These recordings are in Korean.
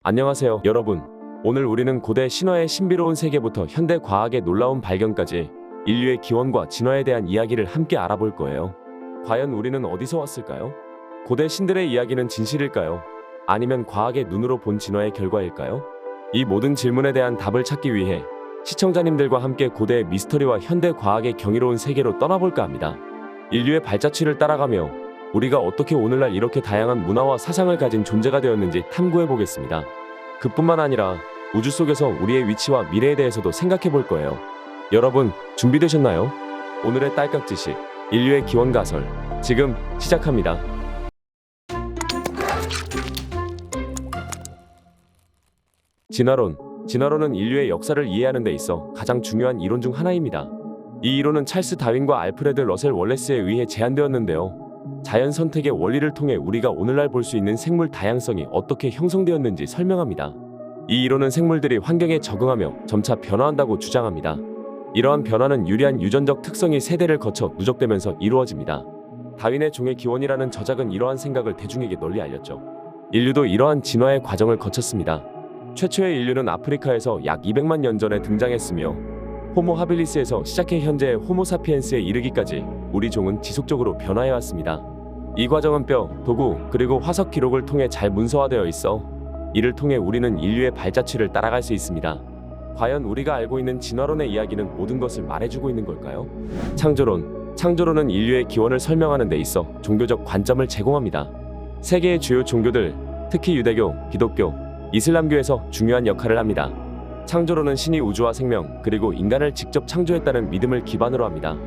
안녕하세요, 여러분. 오늘 우리는 고대 신화의 신비로운 세계부터 현대 과학의 놀라운 발견까지 인류의 기원과 진화에 대한 이야기를 함께 알아볼 거예요. 과연 우리는 어디서 왔을까요? 고대 신들의 이야기는 진실일까요? 아니면 과학의 눈으로 본 진화의 결과일까요? 이 모든 질문에 대한 답을 찾기 위해 시청자님들과 함께 고대의 미스터리와 현대 과학의 경이로운 세계로 떠나볼까 합니다. 인류의 발자취를 따라가며 우리가 어떻게 오늘날 이렇게 다양한 문화와 사상을 가진 존재가 되었는지 탐구해 보겠습니다. 그뿐만 아니라 우주 속에서 우리의 위치와 미래에 대해서도 생각해 볼 거예요. 여러분, 준비되셨나요? 오늘의 딸깍 지식, 인류의 기원 가설, 지금 시작합니다. 진화론은 인류의 역사를 이해하는 데 있어 가장 중요한 이론 중 하나입니다. 이 이론은 찰스 다윈과 알프레드 러셀 월레스에 의해 제안되었는데요. 자연 선택의 원리를 통해 우리가 오늘날 볼 수 있는 생물 다양성이 어떻게 형성되었는지 설명합니다. 이 이론은 생물들이 환경에 적응하며 점차 변화한다고 주장합니다. 이러한 변화는 유리한 유전적 특성이 세대를 거쳐 누적되면서 이루어집니다. 다윈의 종의 기원이라는 저작은 이러한 생각을 대중에게 널리 알렸죠. 인류도 이러한 진화의 과정을 거쳤습니다. 최초의 인류는 아프리카에서 약 200만 년 전에 등장했으며 호모 하빌리스에서 시작해 현재의 호모 사피엔스에 이르기까지 우리 종은 지속적으로 변화해왔습니다. 이 과정은 뼈, 도구, 그리고 화석 기록을 통해 잘 문서화되어 있어 이를 통해 우리는 인류의 발자취를 따라갈 수 있습니다. 과연 우리가 알고 있는 진화론의 이야기는 모든 것을 말해주고 있는 걸까요? 창조론은 인류의 기원을 설명하는 데 있어 종교적 관점을 제공합니다. 세계의 주요 종교들, 특히 유대교, 기독교, 이슬람교에서 중요한 역할을 합니다. 창조론은 신이 우주와 생명, 그리고 인간을 직접 창조했다는 믿음을 기반으로 합니다.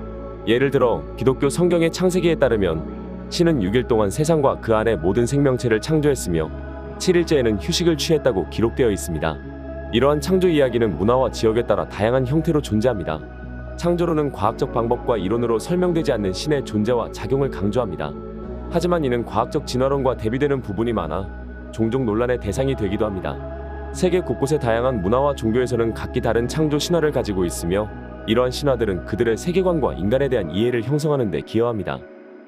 예를 들어 기독교 성경의 창세기에 따르면 신은 6일 동안 세상과 그 안의 모든 생명체를 창조했으며 7일째에는 휴식을 취했다고 기록되어 있습니다. 이러한 창조 이야기는 문화와 지역에 따라 다양한 형태로 존재합니다. 창조론은 과학적 방법과 이론으로 설명되지 않는 신의 존재와 작용을 강조합니다. 하지만 이는 과학적 진화론과 대비되는 부분이 많아 종종 논란의 대상이 되기도 합니다. 세계 곳곳의 다양한 문화와 종교에서는 각기 다른 창조 신화를 가지고 있으며 이러한 신화들은 그들의 세계관과 인간에 대한 이해를 형성하는 데 기여합니다.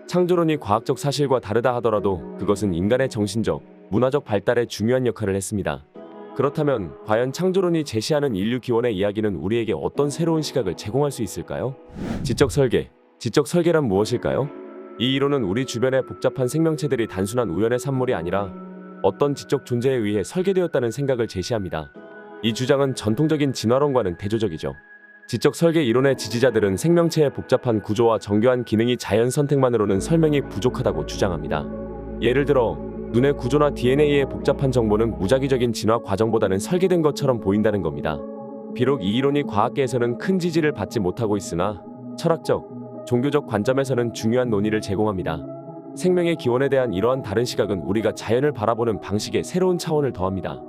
창조론이 과학적 사실과 다르다 하더라도 그것은 인간의 정신적, 문화적 발달에 중요한 역할을 했습니다. 그렇다면 과연 창조론이 제시하는 인류 기원의 이야기는 우리에게 어떤 새로운 시각을 제공할 수 있을까요? 지적 설계란 무엇일까요? 이 이론은 우리 주변의 복잡한 생명체들이 단순한 우연의 산물이 아니라 어떤 지적 존재에 의해 설계되었다는 생각을 제시합니다. 이 주장은 전통적인 진화론과는 대조적이죠. 지적 설계 이론의 지지자들은 생명체의 복잡한 구조와 정교한 기능이 자연 선택만으로는 설명이 부족하다고 주장합니다. 예를 들어 눈의 구조나 DNA의 복잡한 정보는 무작위적인 진화 과정보다는 설계된 것처럼 보인다는 겁니다. 비록 이 이론이 과학계에서는 큰 지지를 받지 못하고 있으나 철학적, 종교적 관점에서는 중요한 논의를 제공합니다. 생명의 기원에 대한 이러한 다른 시각은 우리가 자연을 바라보는 방식에 새로운 차원을 더합니다.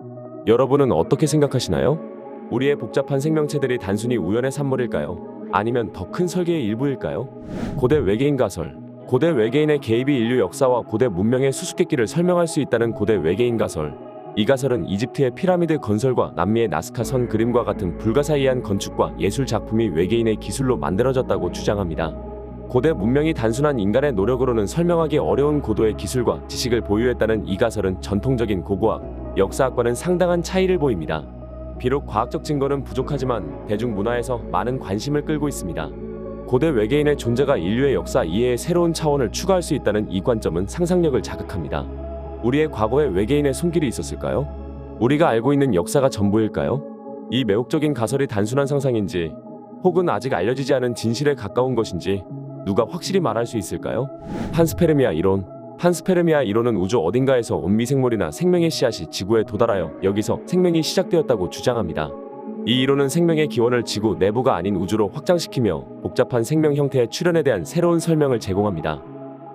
여러분은 어떻게 생각하시나요? 우리의 복잡한 생명체들이 단순히 우연의 산물일까요? 아니면 더 큰 설계의 일부일까요? 고대 외계인 가설. 고대 외계인의 개입이 인류 역사와 고대 문명의 수수께끼를 설명할 수 있다는 고대 외계인 가설. 이 가설은 이집트의 피라미드 건설과 남미의 나스카 선 그림과 같은 불가사의한 건축과 예술 작품이 외계인의 기술로 만들어졌다고 주장합니다. 고대 문명이 단순한 인간의 노력으로는 설명하기 어려운 고도의 기술과 지식을 보유했다는 이 가설은 전통적인 고고학, 역사학과는 상당한 차이를 보입니다. 비록 과학적 증거는 부족하지만 대중문화에서 많은 관심을 끌고 있습니다. 고대 외계인의 존재가 인류의 역사 이해에 새로운 차원을 추가할 수 있다는 이 관점은 상상력을 자극합니다. 우리의 과거에 외계인의 손길이 있었을까요? 우리가 알고 있는 역사가 전부일까요? 이 매혹적인 가설이 단순한 상상인지 혹은 아직 알려지지 않은 진실에 가까운 것인지 누가 확실히 말할 수 있을까요? 판스페르미아 이론은 우주 어딘가에서 온 미생물이나 생명의 씨앗이 지구에 도달하여 여기서 생명이 시작되었다고 주장합니다. 이 이론은 생명의 기원을 지구 내부가 아닌 우주로 확장시키며 복잡한 생명 형태의 출현에 대한 새로운 설명을 제공합니다.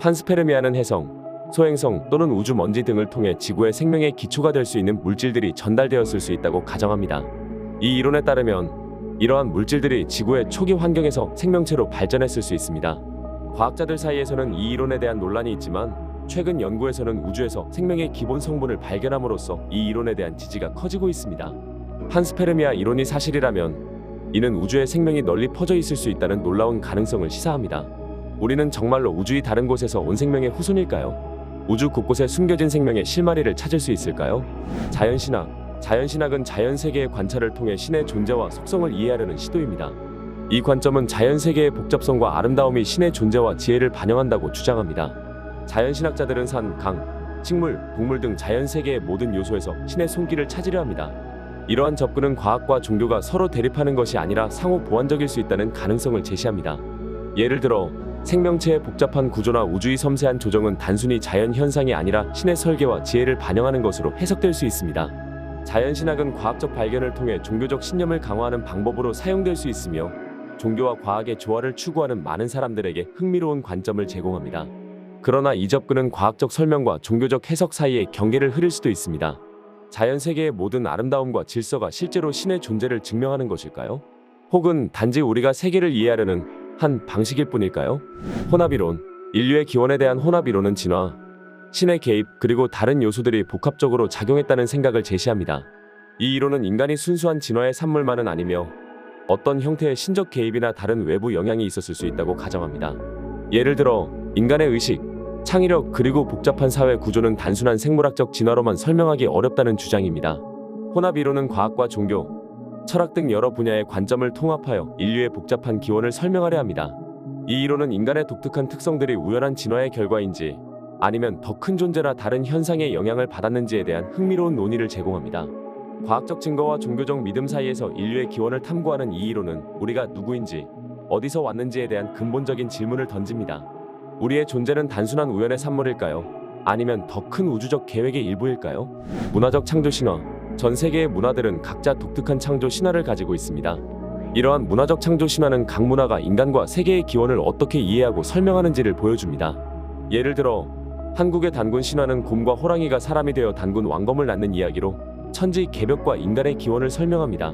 판스페르미아는 해성, 소행성 또는 우주 먼지 등을 통해 지구의 생명의 기초가 될 수 있는 물질들이 전달되었을 수 있다고 가정합니다. 이 이론에 따르면 이러한 물질들이 지구의 초기 환경에서 생명체로 발전했을 수 있습니다. 과학자들 사이에서는 이 이론에 대한 논란이 있지만 최근 연구에서는 우주에서 생명의 기본 성분을 발견함으로써 이 이론에 대한 지지가 커지고 있습니다. 판스페르미아 이론이 사실이라면 이는 우주에 생명이 널리 퍼져 있을 수 있다는 놀라운 가능성을 시사합니다. 우리는 정말로 우주의 다른 곳에서 온 생명의 후손일까요? 우주 곳곳에 숨겨진 생명의 실마리를 찾을 수 있을까요? 자연신학. 자연신학은 자연 세계의 관찰을 통해 신의 존재와 속성을 이해하려는 시도입니다. 이 관점은 자연 세계의 복잡성과 아름다움이 신의 존재와 지혜를 반영한다고 주장합니다. 자연신학자들은 산, 강, 식물, 동물 등 자연 세계의 모든 요소에서 신의 손길을 찾으려 합니다. 이러한 접근은 과학과 종교가 서로 대립하는 것이 아니라 상호 보완적일 수 있다는 가능성을 제시합니다. 예를 들어 생명체의 복잡한 구조나 우주의 섬세한 조정은 단순히 자연 현상이 아니라 신의 설계와 지혜를 반영하는 것으로 해석될 수 있습니다. 자연신학은 과학적 발견을 통해 종교적 신념을 강화하는 방법으로 사용될 수 있으며 종교와 과학의 조화를 추구하는 많은 사람들에게 흥미로운 관점을 제공합니다. 그러나 이 접근은 과학적 설명과 종교적 해석 사이의 경계를 흐릴 수도 있습니다. 자연 세계의 모든 아름다움과 질서가 실제로 신의 존재를 증명하는 것일까요? 혹은 단지 우리가 세계를 이해하려는 한 방식일 뿐일까요? 혼합이론. 인류의 기원에 대한 혼합이론은 진화, 신의 개입, 그리고 다른 요소들이 복합적으로 작용했다는 생각을 제시합니다. 이 이론은 인간이 순수한 진화의 산물만은 아니며 어떤 형태의 신적 개입이나 다른 외부 영향이 있었을 수 있다고 가정합니다. 예를 들어 인간의 의식, 창의력, 그리고 복잡한 사회 구조는 단순한 생물학적 진화로만 설명하기 어렵다는 주장입니다. 혼합이론은 과학과 종교, 철학 등 여러 분야의 관점을 통합하여 인류의 복잡한 기원을 설명하려 합니다. 이 이론은 인간의 독특한 특성들이 우연한 진화의 결과인지 아니면 더 큰 존재나 다른 현상의 영향을 받았는지에 대한 흥미로운 논의를 제공합니다. 과학적 증거와 종교적 믿음 사이에서 인류의 기원을 탐구하는 이 이론은 우리가 누구인지, 어디서 왔는지에 대한 근본적인 질문을 던집니다. 우리의 존재는 단순한 우연의 산물일까요? 아니면 더 큰 우주적 계획의 일부일까요? 문화적 창조 신화. 전 세계의 문화들은 각자 독특한 창조 신화를 가지고 있습니다. 이러한 문화적 창조 신화는 각 문화가 인간과 세계의 기원을 어떻게 이해하고 설명하는지를 보여줍니다. 예를 들어 한국의 단군 신화는 곰과 호랑이가 사람이 되어 단군 왕검을 낳는 이야기로 천지 개벽과 인간의 기원을 설명합니다.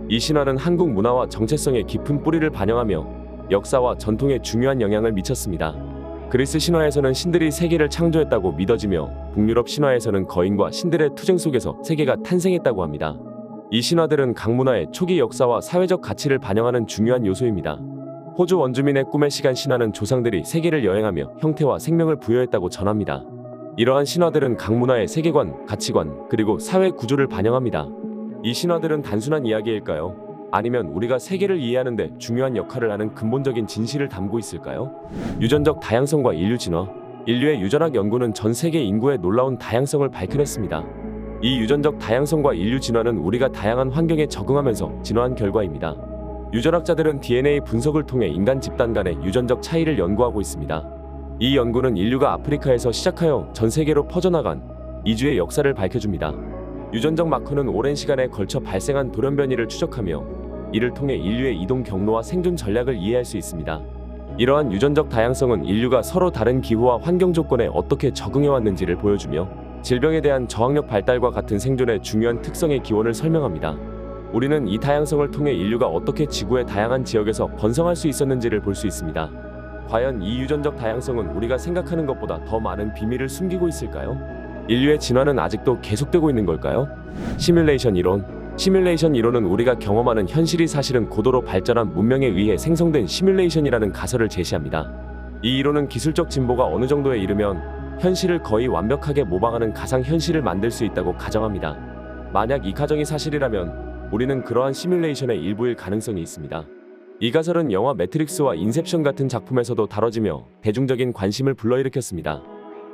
이 신화는 한국 문화와 정체성의 깊은 뿌리를 반영하며 역사와 전통에 중요한 영향을 미쳤습니다. 그리스 신화에서는 신들이 세계를 창조했다고 믿어지며 북유럽 신화에서는 거인과 신들의 투쟁 속에서 세계가 탄생했다고 합니다. 이 신화들은 각 문화의 초기 역사와 사회적 가치를 반영하는 중요한 요소입니다. 호주 원주민의 꿈의 시간 신화는 조상들이 세계를 여행하며 형태와 생명을 부여했다고 전합니다. 이러한 신화들은 각 문화의 세계관, 가치관, 그리고 사회 구조를 반영합니다. 이 신화들은 단순한 이야기일까요? 아니면 우리가 세계를 이해하는 데 중요한 역할을 하는 근본적인 진실을 담고 있을까요? 유전적 다양성과 인류 진화. 인류의 유전학 연구는 전 세계 인구의 놀라운 다양성을 밝혀냈습니다. 이 유전적 다양성과 인류 진화는 우리가 다양한 환경에 적응하면서 진화한 결과입니다. 유전학자들은 DNA 분석을 통해 인간 집단 간의 유전적 차이를 연구하고 있습니다. 이 연구는 인류가 아프리카에서 시작하여 전 세계로 퍼져나간 이주의 역사를 밝혀줍니다. 유전적 마커는 오랜 시간에 걸쳐 발생한 돌연 변이를 추적하며 이를 통해 인류의 이동 경로와 생존 전략을 이해할 수 있습니다. 이러한 유전적 다양성은 인류가 서로 다른 기후와 환경 조건에 어떻게 적응해왔는지를 보여주며 질병에 대한 저항력 발달과 같은 생존의 중요한 특성의 기원을 설명합니다. 우리는 이 다양성을 통해 인류가 어떻게 지구의 다양한 지역에서 번성할 수 있었는지를 볼 수 있습니다. 과연 이 유전적 다양성은 우리가 생각하는 것보다 더 많은 비밀을 숨기고 있을까요? 인류의 진화는 아직도 계속되고 있는 걸까요? 시뮬레이션 이론. 시뮬레이션 이론은 우리가 경험하는 현실이 사실은 고도로 발전한 문명에 의해 생성된 시뮬레이션이라는 가설을 제시합니다. 이 이론은 기술적 진보가 어느 정도에 이르면 현실을 거의 완벽하게 모방하는 가상 현실을 만들 수 있다고 가정합니다. 만약 이 가정이 사실이라면 우리는 그러한 시뮬레이션의 일부일 가능성이 있습니다. 이 가설은 영화 매트릭스와 인셉션 같은 작품에서도 다뤄지며 대중적인 관심을 불러일으켰습니다.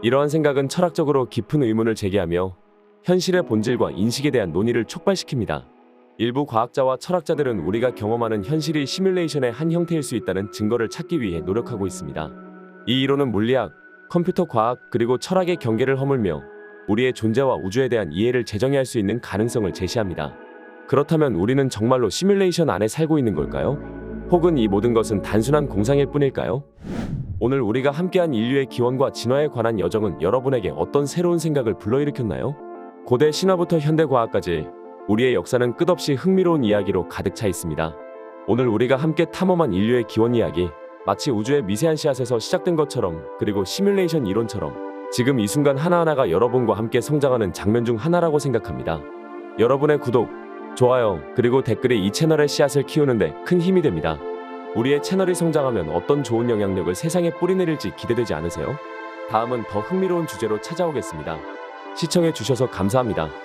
이러한 생각은 철학적으로 깊은 의문을 제기하며 현실의 본질과 인식에 대한 논의를 촉발시킵니다. 일부 과학자와 철학자들은 우리가 경험하는 현실이 시뮬레이션의 한 형태일 수 있다는 증거를 찾기 위해 노력하고 있습니다. 이 이론은 물리학, 컴퓨터 과학, 그리고 철학의 경계를 허물며 우리의 존재와 우주에 대한 이해를 재정의할 수 있는 가능성을 제시합니다. 그렇다면 우리는 정말로 시뮬레이션 안에 살고 있는 걸까요? 혹은 이 모든 것은 단순한 공상일 뿐일까요? 오늘 우리가 함께한 인류의 기원과 진화에 관한 여정은 여러분에게 어떤 새로운 생각을 불러일으켰나요? 고대 신화부터 현대 과학까지 우리의 역사는 끝없이 흥미로운 이야기로 가득 차 있습니다. 오늘 우리가 함께 탐험한 인류의 기원 이야기, 마치 우주의 미세한 씨앗에서 시작된 것처럼, 그리고 시뮬레이션 이론처럼 지금 이 순간 하나하나가 여러분과 함께 성장하는 장면 중 하나라고 생각합니다. 여러분의 구독, 좋아요, 그리고 댓글이 이 채널의 씨앗을 키우는 데 큰 힘이 됩니다. 우리의 채널이 성장하면 어떤 좋은 영향력을 세상에 뿌리내릴지 기대되지 않으세요? 다음은 더 흥미로운 주제로 찾아오겠습니다. 시청해 주셔서 감사합니다.